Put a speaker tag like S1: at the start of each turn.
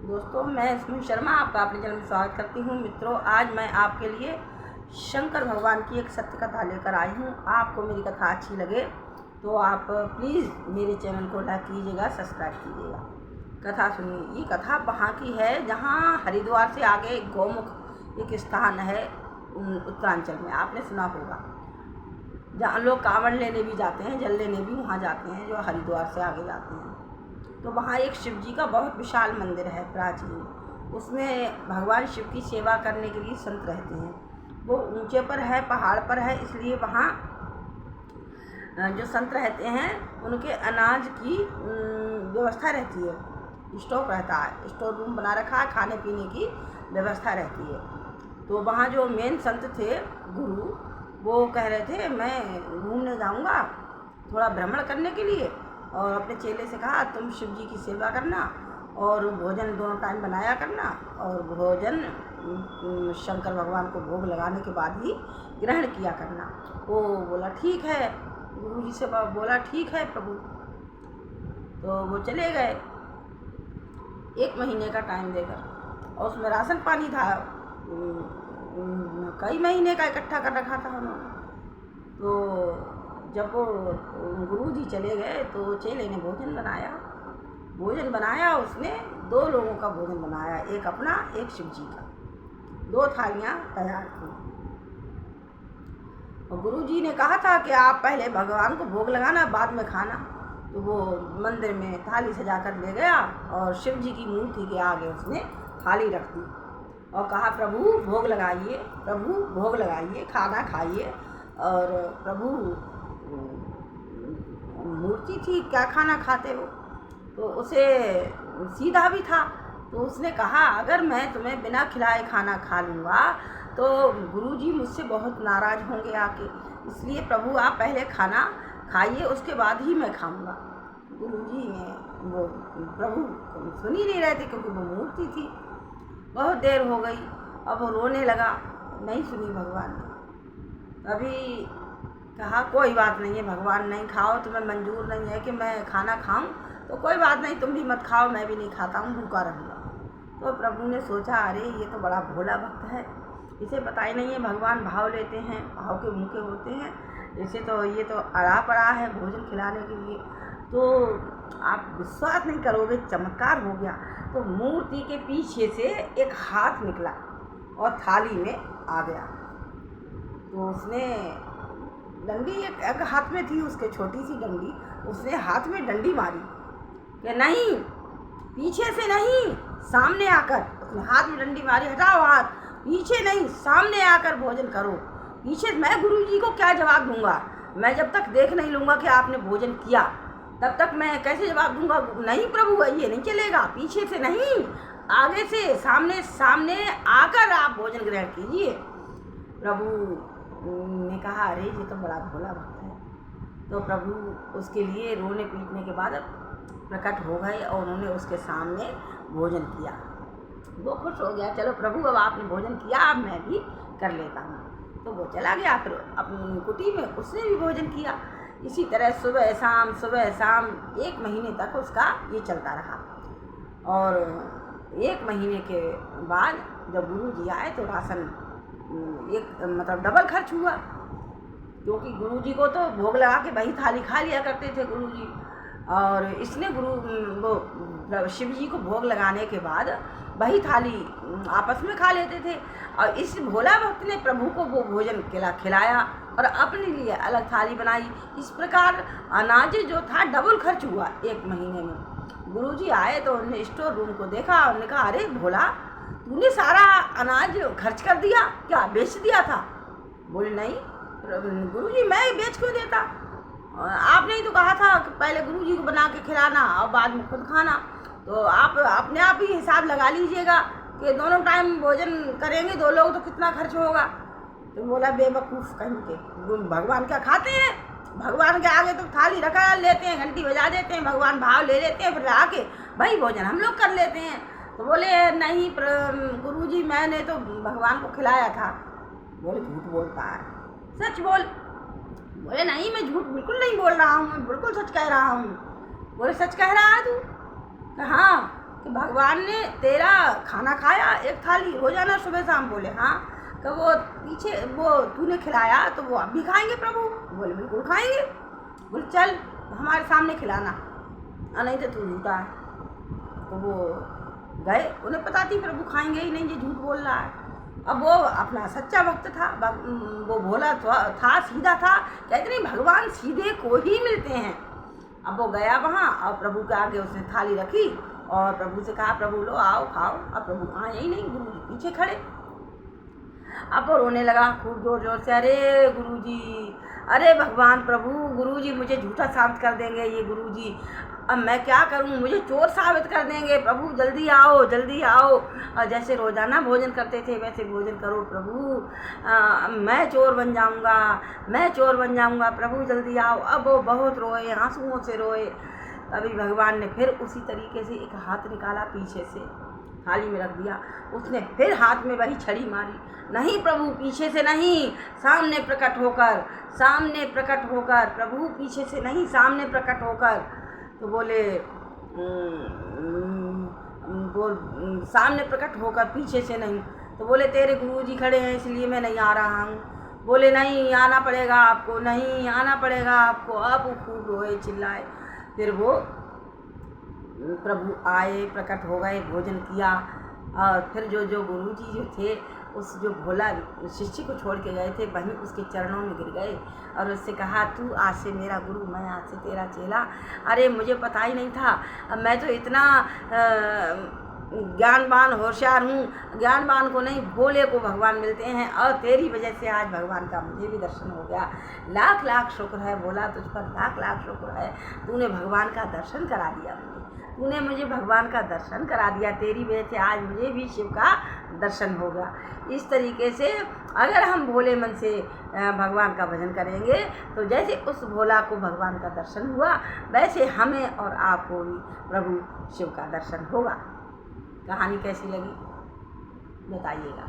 S1: दोस्तों, मैं स्मित शर्मा आपका अपने चैनल में स्वागत करती हूँ। मित्रों, आज मैं आपके लिए शंकर भगवान की एक सत्य कथा लेकर आई हूँ। आपको मेरी कथा अच्छी लगे तो आप प्लीज़ मेरे चैनल को लाइक कीजिएगा, सब्सक्राइब कीजिएगा। कथा सुनिए। ये कथा वहाँ की है जहाँ हरिद्वार से आगे गौमुख एक स्थान है उत्तरांचल में, आपने सुना होगा, जहाँ लोग कांवड़ लेने भी जाते हैं, जल लेने भी वहाँ जाते हैं, जो हरिद्वार से आगे जाते हैं। तो वहाँ एक शिव जी का बहुत विशाल मंदिर है, प्राचीन। उसमें भगवान शिव की सेवा करने के लिए संत रहते हैं। वो ऊंचे पर है, पहाड़ पर है, इसलिए वहाँ जो संत रहते हैं उनके अनाज की व्यवस्था रहती है, स्टॉक रहता है, स्टोर रूम बना रखा है, खाने पीने की व्यवस्था रहती है। तो वहाँ जो मेन संत थे, गुरु, वो कह रहे थे मैं घूमने जाऊँगा थोड़ा भ्रमण करने के लिए, और अपने चेले से कहा तुम शिव जी की सेवा करना और भोजन दोनों टाइम बनाया करना, और भोजन शंकर भगवान को भोग लगाने के बाद ही ग्रहण किया करना। वो बोला ठीक है, गुरु जी से बोला ठीक है प्रभु। तो वो चले गए 1 महीने का टाइम देकर, और उसमें राशन पानी था, कई महीने का इकट्ठा कर रखा था उन्होंने। तो जब वो गुरु जी चले गए तो चेले ने भोजन बनाया। उसने 2 लोगों का भोजन बनाया, एक अपना, एक शिव जी का। 2 थालियाँ तैयार की, और गुरु जी ने कहा था कि आप पहले भगवान को भोग लगाना, बाद में खाना। तो वो मंदिर में थाली सजा कर ले गया और शिव जी की मूर्ति के आगे उसने थाली रख दी और कहा प्रभु भोग लगाइए, प्रभु भोग लगाइए, खाना खाइए। और प्रभु मूर्ति थी, क्या खाना खाते हो? तो उसे सीधा भी था, तो उसने कहा अगर मैं तुम्हें बिना खिलाए खाना खा लूँगा तो गुरुजी मुझसे बहुत नाराज़ होंगे आके, इसलिए प्रभु आप पहले खाना खाइए, उसके बाद ही मैं खाऊँगा। गुरुजी ने वो प्रभु सुन ही नहीं रहे थे, क्योंकि वो मूर्ति थी। बहुत देर हो गई, अब वो रोने लगा, नहीं सुनी भगवान ने। तभी कहा कोई बात नहीं है भगवान, नहीं खाओ, तुम्हें मंजूर नहीं है कि मैं खाना खाऊं, तो कोई बात नहीं, तुम भी मत खाओ, मैं भी नहीं खाता हूँ, भूखा रहूँगा। तो प्रभु ने सोचा अरे ये तो बड़ा भोला भक्त है, इसे पता ही नहीं है भगवान भाव लेते हैं, भाव के भूखे होते हैं, इसे तो ये तो अड़ा पड़ा है भोजन खिलाने के लिए। तो आप विश्वास नहीं करोगे, चमत्कार हो गया। तो मूर्ति के पीछे से एक हाथ निकला और थाली में आ गया। तो उसने डंडी एक हाथ में थी, उसके छोटी सी डंडी, उसने हाथ में डंडी मारी कि नहीं, पीछे से नहीं, सामने आकर। उसने हाथ में डंडी मारी, हटाओ हाथ, पीछे नहीं, सामने आकर भोजन करो। पीछे मैं गुरु जी को क्या जवाब दूंगा? मैं जब तक देख नहीं लूँगा कि आपने भोजन किया तब तक मैं कैसे जवाब दूंगा? नहीं प्रभु, ये नहीं चलेगा, पीछे से नहीं, आगे से, सामने सामने आकर आप भोजन ग्रहण कीजिए। प्रभु ने कहा अरे ये तो बड़ा भोला भक्त है। तो प्रभु उसके लिए रोने पीटने के बाद प्रकट हो गए और उन्होंने उसके सामने भोजन किया। वो खुश हो गया, चलो प्रभु अब आपने भोजन किया, अब मैं भी कर लेता हूँ। तो वो चला गया फिर अपनी कुटी में, उसने भी भोजन किया। इसी तरह सुबह शाम 1 महीने तक उसका ये चलता रहा। और 1 महीने के बाद जब गुरु जी आए तो राशन मतलब डबल खर्च हुआ, क्योंकि गुरुजी को तो भोग लगा के वही थाली खा लिया करते थे गुरुजी, और इसने वो शिव जी को भोग लगाने के बाद वही थाली आपस में खा लेते थे। और इस भोला भक्त ने प्रभु को वो भोजन खिलाया और अपने लिए अलग थाली बनाई। इस प्रकार अनाज जो था डबल खर्च हुआ 1 महीने में। गुरुजी आए तो उन्होंने स्टोर रूम को देखा और उन्होंने कहा अरे भोला, तूने सारा अनाज खर्च कर दिया क्या, बेच दिया था? बोले नहीं गुरुजी, मैं बेच क्यों देता, आपने ही तो कहा था कि पहले गुरुजी को बना के खिलाना और बाद में खुद खाना। तो आप अपने आप ही हिसाब लगा लीजिएगा कि दोनों टाइम भोजन करेंगे 2 लोग तो कितना खर्च होगा। तो बोला बेवकूफ़ कहीं के, भगवान क्या खाते हैं? भगवान के आगे तो थाली रखा लेते हैं, घंटी बजा देते हैं, भगवान भाव ले लेते हैं, फिर आके वही भोजन हम लोग कर लेते हैं। तो बोले नहीं गुरुजी, मैंने तो भगवान को खिलाया था। बोले झूठ बोलता है, सच बोल। बोले नहीं, मैं झूठ बिल्कुल नहीं बोल रहा हूँ, मैं बिल्कुल सच कह रहा हूँ। बोले सच कह रहा है तू? हाँ, कि भगवान ने तेरा खाना खाया एक थाली रोजाना सुबह शाम? बोले हाँ। कब वो पीछे वो तूने खिलाया तो वो अब भी खाएंगे प्रभु? बोले बिल्कुल खाएंगे। बोले चल हमारे सामने खिलाना, नहीं तो तू झूठा है। तो वो गए, उन्हें पता थी प्रभु खाएंगे ही नहीं, ये झूठ बोल रहा है। अब वो अपना सच्चा भक्त था, वो भोला था, सीधा था, कहते नहीं भगवान सीधे को ही मिलते हैं। अब वो गया वहाँ और प्रभु के आगे उसने थाली रखी और प्रभु से कहा प्रभु लो आओ खाओ। अब प्रभु आए ही नहीं, गुरु जी पीछे खड़े। अब वो रोने लगा खूब जोर जोर से, अरे गुरुजी, अरे भगवान प्रभु, गुरुजी मुझे झूठा साबित कर देंगे ये गुरुजी, अब मैं क्या करूं, मुझे चोर साबित कर देंगे, प्रभु जल्दी आओ जल्दी आओ। और जैसे रोजाना भोजन करते थे वैसे भोजन करो प्रभु, मैं चोर बन जाऊंगा, मैं चोर बन जाऊंगा, प्रभु जल्दी आओ। अब वो बहुत रोए, आंसुओं से रोए। तभी भगवान ने फिर उसी तरीके से एक हाथ निकाला, पीछे से थाली में रख दिया। उसने फिर हाथ में वही छड़ी मारी, नहीं प्रभु पीछे से नहीं, सामने प्रकट होकर, सामने प्रकट होकर, प्रभु पीछे से नहीं सामने प्रकट होकर। तो बोले सामने प्रकट होकर, पीछे से नहीं। तो बोले तेरे गुरुजी खड़े हैं इसलिए मैं नहीं आ रहा हूँ। बोले नहीं आना पड़ेगा आपको, नहीं आना पड़ेगा आपको। अब वो खूब रोए चिल्लाए। फिर वो प्रभु आए, प्रकट हो गए, भोजन किया। और फिर जो गुरुजी जो थे उस जो भोला शिष्य को छोड़ के गए थे वहीं उसके चरणों में गिर गए और उससे कहा तू आज से मेरा गुरु, मैं आज से तेरा चेला। अरे मुझे पता ही नहीं था, मैं तो इतना ज्ञानवान होशियार हूँ, ज्ञानवान को नहीं भोले को भगवान मिलते हैं और तेरी वजह से आज भगवान का मुझे भी दर्शन हो गया। लाख लाख शुक्र है भोला, तुझ पर लाख लाख शुक्र है, तूने भगवान का दर्शन करा दिया मुझे, तूने मुझे भगवान का दर्शन करा दिया, तेरी वजह से आज मुझे भी शिव का दर्शन हो गया। इस तरीके से अगर हम भोले मन से भगवान का भजन करेंगे तो जैसे उस भोला को भगवान का दर्शन हुआ वैसे हमें और आपको भी प्रभु शिव का दर्शन होगा। कहानी कैसी लगी बताइएगा।